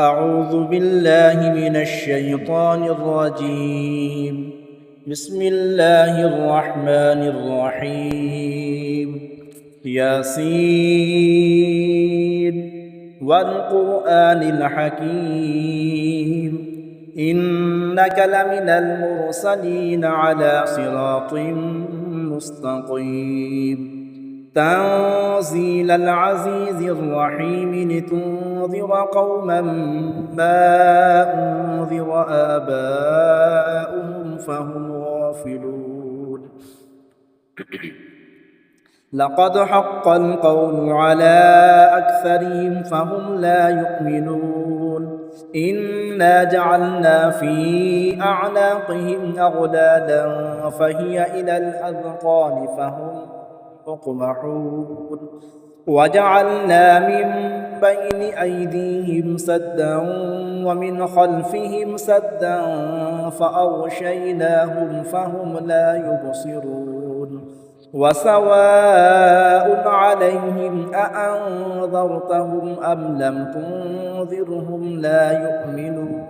أعوذ بالله من الشيطان الرجيم. بسم الله الرحمن الرحيم. ياسين والقرآن الحكيم إنك لمن المرسلين على صراط مستقيم تنزيل العزيز الرحيم لتنذر قوما ما أنذر آباؤهم فهم غافلون. لقد حق القول على أكثرهم فهم لا يؤمنون. إنا جعلنا في أعناقهم أغلالا فهي إلى الأذقان فهم مقمحون. وجعلنا من بين أيديهم سدا ومن خلفهم سدا فأغشيناهم فهم لا يبصرون. وسواء عليهم أأنذرتهم أم لم تنذرهم لا يؤمنون.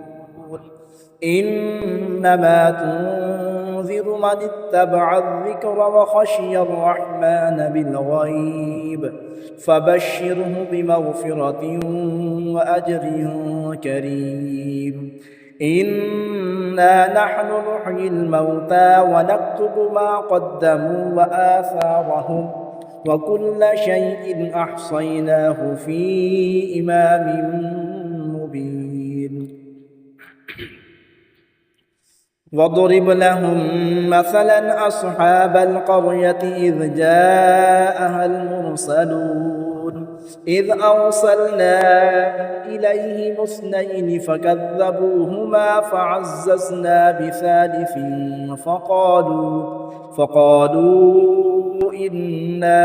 إنما تنذر من اتبع الذكر وخشي الرحمن بالغيب فبشره بمغفرة وأجر كريم. إنا نحن نحيي الموتى ونكتب ما قدموا وآثارهم وكل شيء أحصيناه في إمام مبين. واضرب لهم مثلا أصحاب القرية إذ جاءها المرسلون إذ أرسلنا إليهم اثنين فكذبوهما فعززنا بثالث فقالوا إنا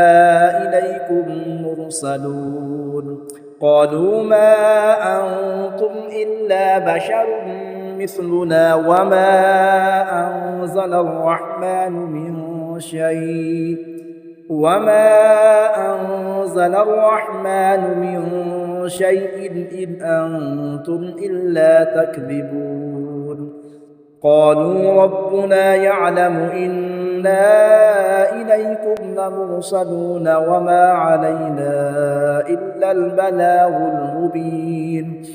إليكم مرسلون. قالوا ما أنتم إلا بشر مثلنا وما أنزل الرحمن من شيء إن أنتم إلا تكذبون. قالوا ربنا يعلم إنا إليكم لمرسلون وما علينا إلا البلاغ المبين.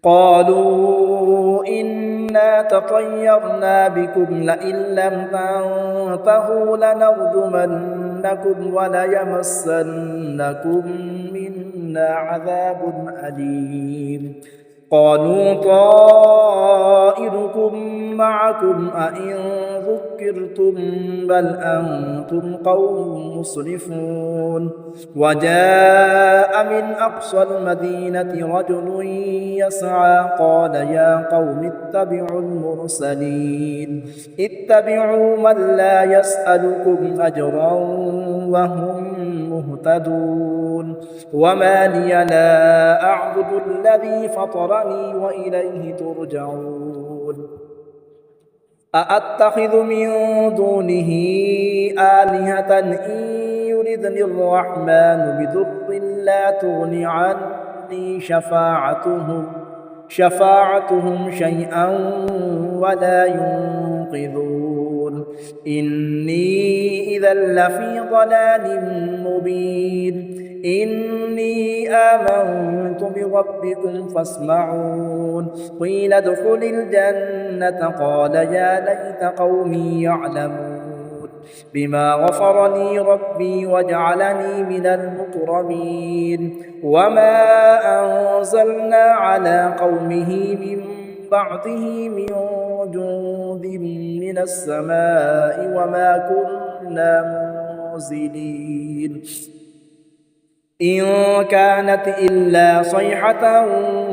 قالوا إنا تطيرنا بكم لئن لم تنتهوا لنرجمنكم وليمسنكم منا عذاب أليم. قالوا طائركم معكم أئن ذكرتم بل أنتم قوم مسرفون. وجاء من أقصى المدينة رجل يسعى قال يا قوم اتبعوا المرسلين اتبعوا من لا يسألكم أجرا وهم مهتدون. وما لي لا أعبد الذي فطرني وإليه ترجعون. أأتخذ من دونه آلهة إن يردني الرحمن بضر لا تغن عني شفاعتهم شيئا ولا ينقذون. إني إذا لفي ضلال مبين. إني آمنت بربكم فاسمعون. قيل ادخل الجنة قال يا ليت قومي يعلمون بما غفر لي ربي وجعلني من المكرمين. وما أنزلنا على قومه من بعده من جند من السماء وما كنا منزلين. إن كانت إلا صيحة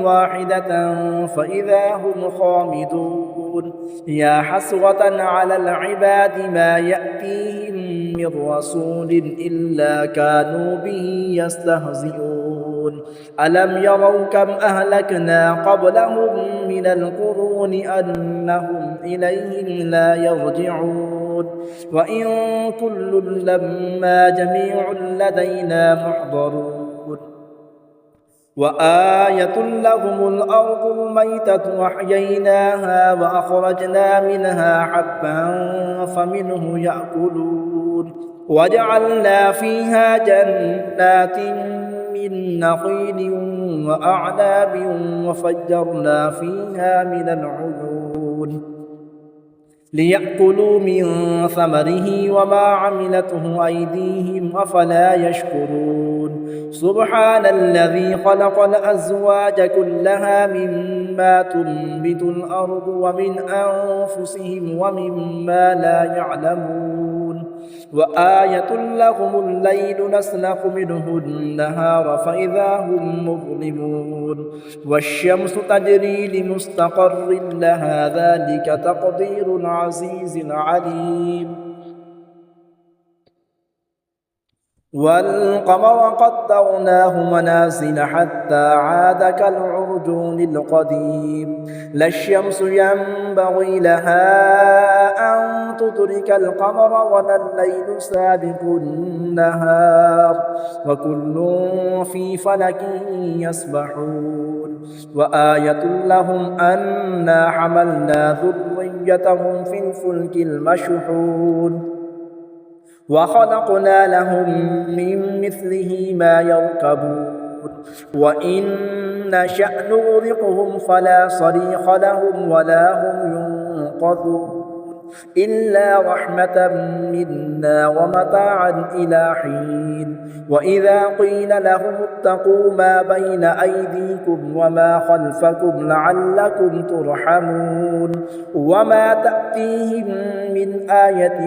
واحدة فإذا هم خامدون. يا حسرة على العباد ما يأتيهم من رسول إلا كانوا به يستهزئون. ألم يروا كم أهلكنا قبلهم من القرون أنهم إليهم لا يرجعون. وإن كل لما جميع لدينا محضرون. وآية لهم الأرض الميتة وأحييناها وأخرجنا منها حبا فمنه يأكلون وجعلنا فيها جنات من نخيل وأعناب وفجرنا فيها من العيون ليأكلوا من ثمره وما عملته أيديهم أفلا يشكرون سبحان الذي خلق الأزواج كلها مما تنبت الأرض ومن أنفسهم ومما لا يعلمون وآية لهم الليل نسلخ منه النهار فإذا هم مظلمون والشمس تجري لمستقر لها ذلك تقدير العزيز العليم والقمر قدرناه منازل حتى عاد كالعرجون القديم لا الشمس ينبغي لها أن تدرك القمر ولا الليل سابق النهار وكل في فلك يسبحون وآية لهم أنا حملنا ذريتهم في الفلك المشحون وخلقنا لهم من مثله ما يركبون وإن نشأ نغرقهم فلا صريخ لهم ولا هم ينقذون إلا رحمة منا ومتاعا إلى حين وإذا قيل لهم اتقوا ما بين أيديكم وما خلفكم لعلكم ترحمون وما تأتيهم من آية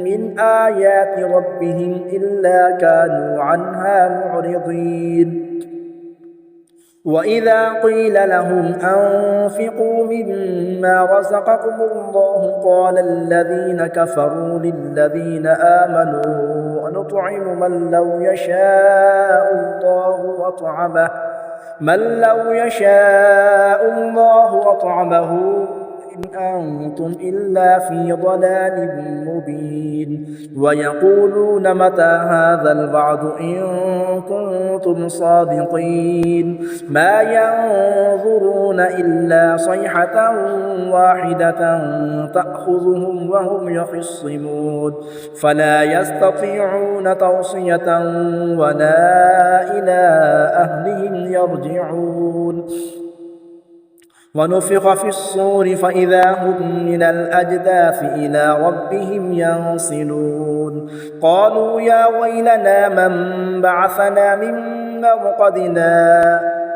من آيات ربهم إلا كانوا عنها معرضين وإذا قيل لهم أنفقوا مما رزقكم الله قال الذين كفروا للذين آمنوا أنطعم من لو يشاء الله أطعمه إن أنتم إلا في ضلال مبين ويقولون متى هذا الوعد إن كنتم صادقين ما ينظرون إلا صيحة واحدة تأخذهم وهم يخصمون فلا يستطيعون توصية ولا إلى أهلهم يرجعون ونفخ في الصور فإذا هم من الأجداث إلى ربهم ينسلون قالوا يا ويلنا من بعثنا من مرقدنا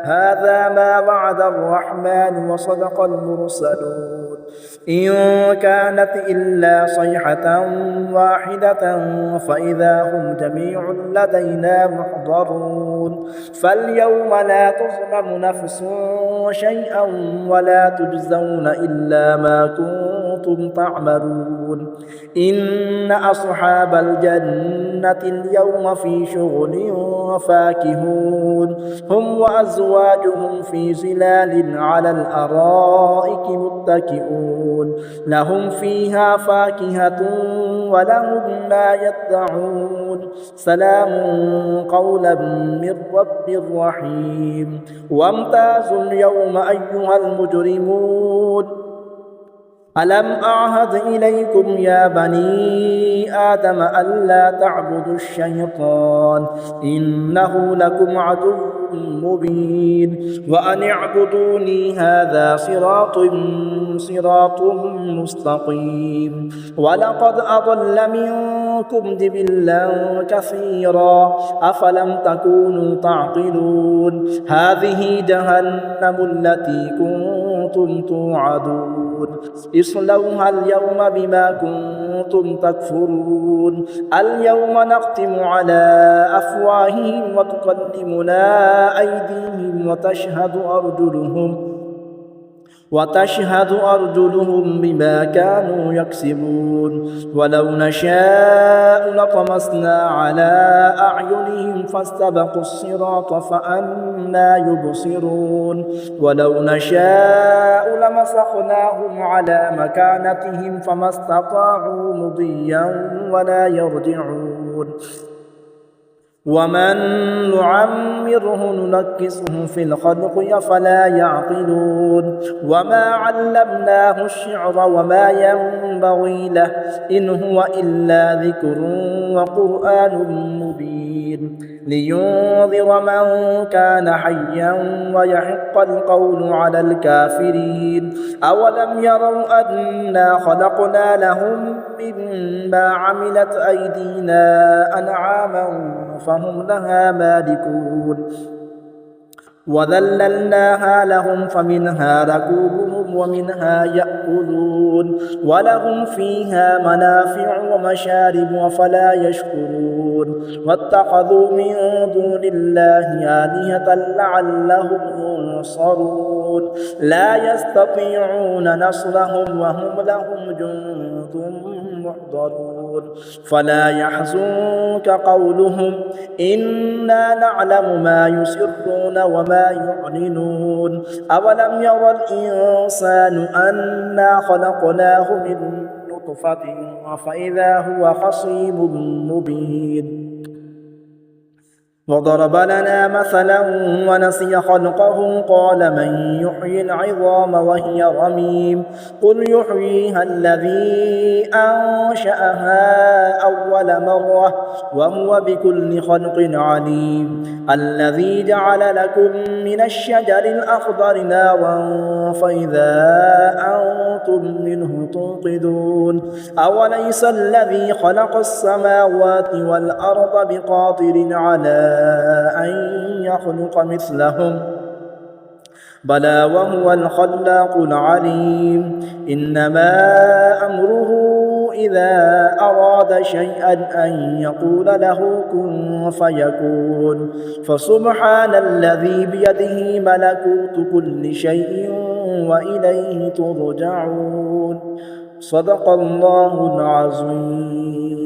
هذا ما وعد الرحمن وصدق المرسلون إن كانت إلا صيحة واحدة فإذا هم جميع لدينا محضرون فاليوم لا تظلم نفس شيئا ولا تجزون إلا ما كنتم تعملون إن أصحاب الجنة اليوم في شغل فاكهون هم وأزواجهم في ظلال على الأرائك متكئون لهم فيها فاكهة ولهم ما يدعون سلام قولا من رب رحيم وامتازوا اليوم أيها المجرمون ألم أعهد إليكم يا بني آدم ألا تعبدوا الشيطان إنه لكم عدو مبين وأن اعبدوني هذا صراط مستقيم ولقد أضل منكم جبلا كثيرا أفلم تكونوا تعقلون هذه جهنم التي كنتم توعدون اصلوها اليوم بما كنتم تكفرون اليوم نختم على أفواههم وتكلمنا أيديهم وتشهد أرجلهم بما كانوا يكسبون ولو نشاء لطمسنا على أعينهم فاستبقوا الصراط فأنى يبصرون ولو نشاء لمسخناهم على مكانتهم فما استطاعوا مضيا ولا يرجعون ومن نعمره ننكسه في الخلق أفلا يعقلون وما علمناه الشعر وما ينبغي له إن هو إلا ذكر وقرآن مبين لينذر من كان حيا ويحق القول على الكافرين أولم يروا أنا خلقنا لهم مما عملت أيدينا أنعاما فهم لها مالكون وذللناها لهم فمنها ركوبهم ومنها يأكلون ولهم فيها منافع ومشارب أفلا يشكرون واتخذوا من دون الله آلهة لعلهم ينصرون لا يستطيعون نصرهم وهم لهم جند محضرون فلا يحزنك قولهم إنا نعلم ما يسرون وما يعلنون أولم يرى الإنسان أنا خلقناه من نطفة فإذا هو خصيم مبين وضرب لنا مثلا ونسي خلقه قال من يحيي العظام وهي رميم قل يحييها الذي أنشأها أول مرة وهو بكل خلق عليم الذي جعل لكم من الشجر الأخضر نارا فإذا أنتم منه توقدون أوليس الذي خلق السماوات والأرض بقادر على أن يخلق مثلهم بلى وهو الخلاق العليم إنما أمره إذا أراد شيئا أن يقول له كن فيكون فسبحان الذي بيده ملكوت كل شيء وإليه ترجعون صدق الله العظيم.